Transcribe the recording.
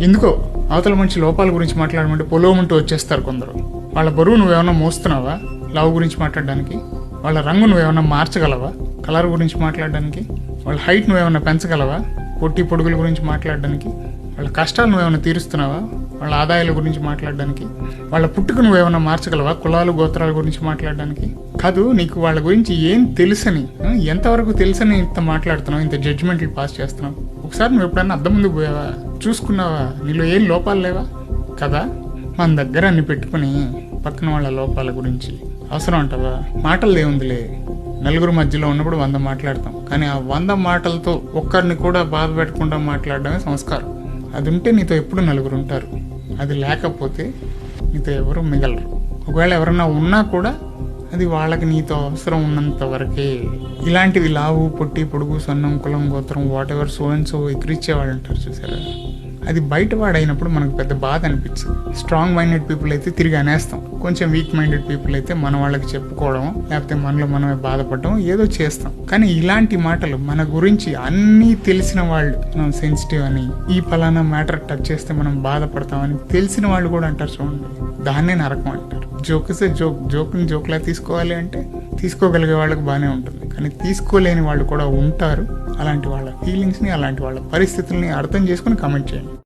ఎందుకో అవతల మనిషి లోపాల గురించి మాట్లాడమంటే పొలోమంటూ వచ్చేస్తారు కొందరు. వాళ్ళ బరువు నువ్వేమన్నా మోస్తున్నావా లవ్ గురించి మాట్లాడడానికి? వాళ్ళ రంగు నువ్వేమన్నా మార్చగలవా కలర్ గురించి మాట్లాడడానికి? వాళ్ళ హైట్ నువ్వేమన్నా పెంచగలవా పొట్టి పొడుగుల గురించి మాట్లాడడానికి? వాళ్ళ కష్టాలు నువ్వేమన్నా తీరుస్తున్నావా వాళ్ళ ఆదాయాల గురించి మాట్లాడడానికి? వాళ్ళ పుట్టుక నువ్వేమన్నా మార్చగలవా కులాలు గోత్రాల గురించి మాట్లాడడానికి? కాదు, నీకు వాళ్ళ గురించి ఏం తెలుసని, ఎంతవరకు తెలుసని ఇంత మాట్లాడుతున్నావు, ఇంత జడ్జిమెంట్లు పాస్ చేస్తున్నావు? ఒకసారి నువ్వు ఎప్పుడన్నా అద్దం ముందుకు పోయావా? చూసుకున్నావా? నీలో ఏం లోపాలు లేవా కదా? మన దగ్గర అన్ని పెట్టుకుని పక్కన వాళ్ళ లోపాల గురించి అవసరం అంటావా? మాటలు ఏముందిలే, నలుగురు మధ్యలో ఉన్నప్పుడు 100 మాట్లాడతాం, కానీ ఆ 100 మాటలతో ఒక్కరిని కూడా బాధ పెట్టకుండా మాట్లాడడమే సంస్కారం. అది ఉంటే నీతో ఎప్పుడు నలుగురు ఉంటారు, అది లేకపోతే నీతో ఎవరు మిగలరు. ఒకవేళ ఎవరన్నా ఉన్నా కూడా అది వాళ్ళకి నీతో అవసరం ఉన్నంత వరకే. ఇలాంటివి లావు పొట్టి పొడుగు సన్నం కులం గోత్రం whatever so and so ఎక్కిరిచ్చేవాళ్ళు అంటారు చూసారా, అది బయట వాడైనప్పుడు మనకు పెద్ద బాధ అనిపించదు. స్ట్రాంగ్ మైండెడ్ పీపుల్ అయితే తిరిగి అనేస్తాం, కొంచెం వీక్ మైండెడ్ పీపుల్ అయితే మన వాళ్ళకి చెప్పుకోవడం లేకపోతే మనలో మనమే బాధపడడం ఏదో చేస్తాం. కానీ ఇలాంటి మాటలు మన గురించి అన్నీ తెలిసిన వాళ్ళు, మనం సెన్సిటివ్ అని, ఈ పలానా మ్యాటర్ టచ్ చేస్తే మనం బాధపడతామని తెలిసిన వాళ్ళు కూడా అంటారు చూడండి, దాన్నే నరకం అంటారు. జోక్ ఇస్ జోక్ని జోక్లా తీసుకోవాలి అంటే తీసుకోగలిగే వాళ్ళకి బాగానే ఉంటుంది, కానీ తీసుకోలేని వాళ్ళు కూడా ఉంటారు. అలాంటి వాళ్ళ ఫీలింగ్స్ని అలాంటి వాళ్ళ పరిస్థితుల్ని అర్థం చేసుకుని కామెంట్ చేయండి.